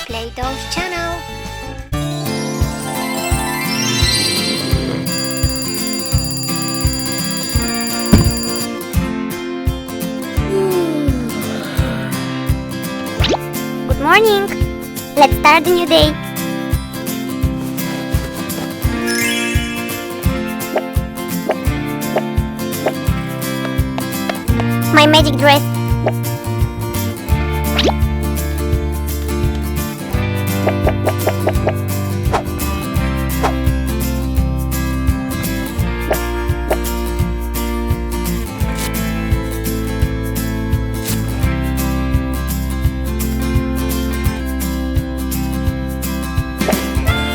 Play Dolls channel. Good morning. Let's start the new day. My magic dress.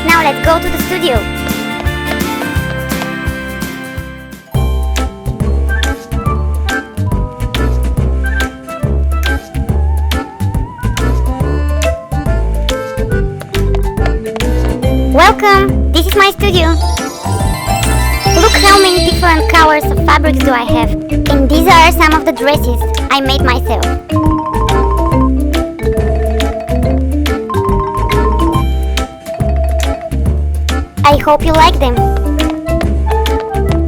Now let's go to the studio. Welcome! This is my studio. Look how many different colors of fabrics do I have. And these are some of the dresses I made myself. I hope you like them.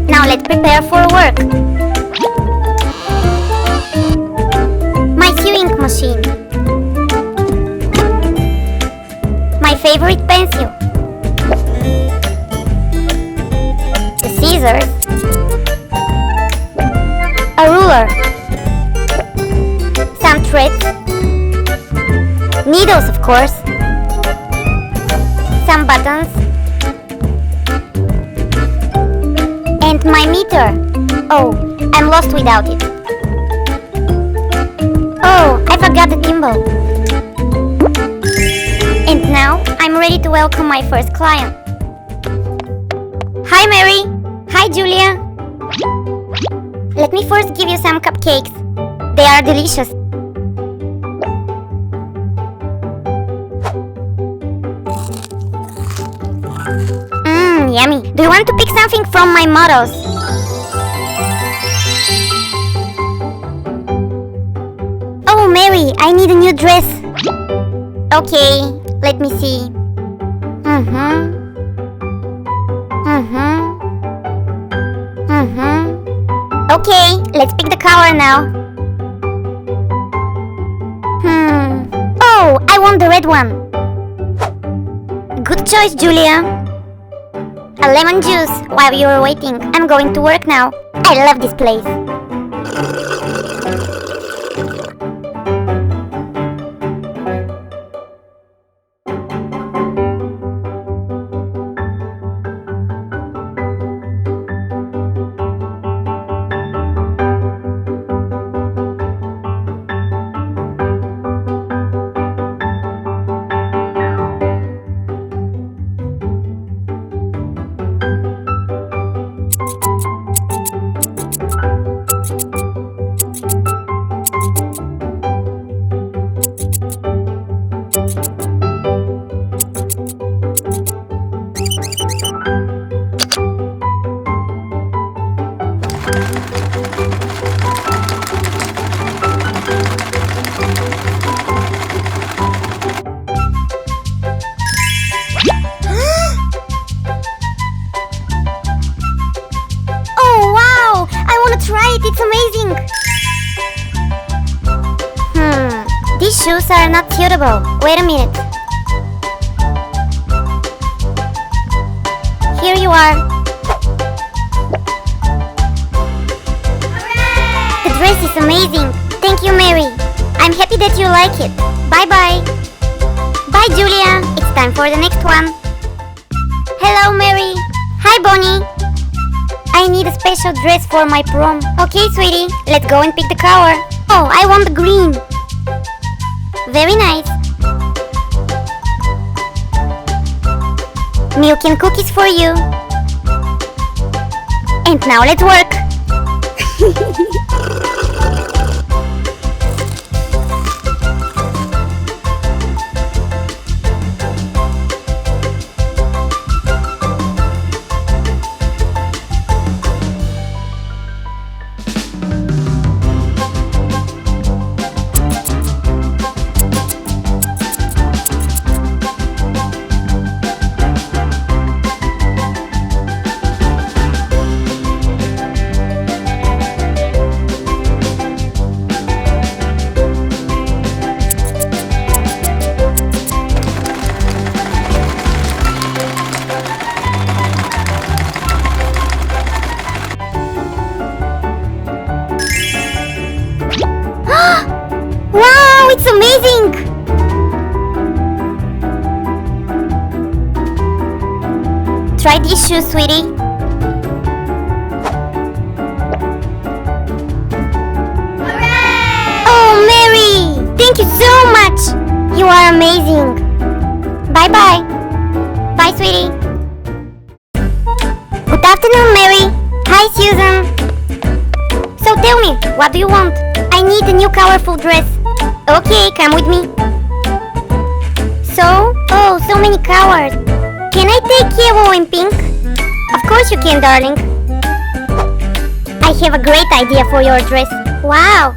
Now let's prepare for work. My sewing machine. My favorite pencil. The scissors. A ruler. Some threads. Needles, of course. Some buttons. And my meter. Oh, I'm lost without it. Oh, I forgot the thimble. And now I'm ready to welcome my first client. Hi Mary. Hi Julia. Let me first give you some cupcakes. They are delicious. Yummy. Do you want to pick something from my models? Oh, Mary, I need a new dress. Okay, let me see. Okay, let's pick the color now. Oh, I want the red one. Good choice, Julia. A lemon juice while you're waiting. I'm going to work now. I love this place. Try it, it's amazing! These shoes are not suitable. Wait a minute. Here you are. Hooray! The dress is amazing. Thank you, Mary. I'm happy that you like it. Bye-bye. Bye, Julia. It's time for the next one. Hello, Mary. Hi, Bonnie. I need a special dress for my prom. Okay, sweetie, let's go and pick the color. Oh, I want the green. Very nice. Milk and cookies for you. And now let's work. Try these shoes, sweetie. Hooray! Oh, Mary! Thank you so much! You are amazing. Bye-bye. Bye, sweetie. Good afternoon, Mary. Hi, Susan. So tell me, what do you want? I need a new colorful dress. Okay, come with me. Oh, so many colors. Can I take yellow and pink? Of course you can, darling. I have a great idea for your dress. Wow!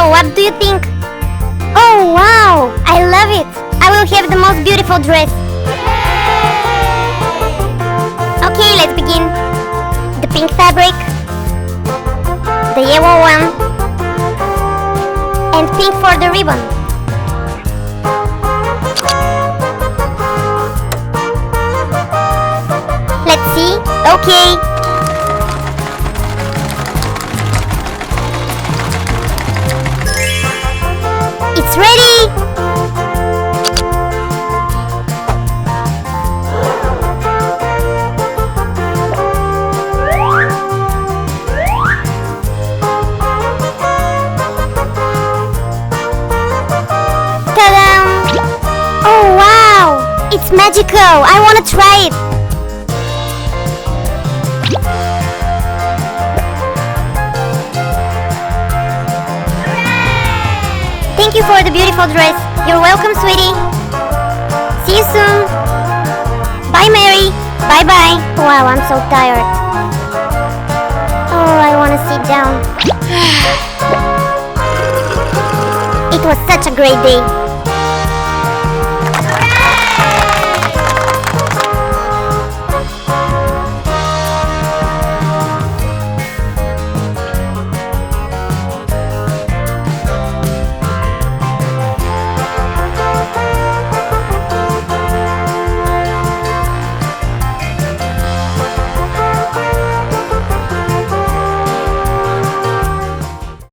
What do you think? Oh wow! I love it! I will have the most beautiful dress. Okay, let's begin. The pink fabric, the yellow one, and pink for the ribbon. Let's see. Okay. It's ready! Ta-da! Oh wow! It's magical! I want to try it! Thank you for the beautiful dress. You're welcome, sweetie. See you soon. Bye, Mary. Bye-bye. Wow, I'm so tired. Oh, I want to sit down. It was such a great day.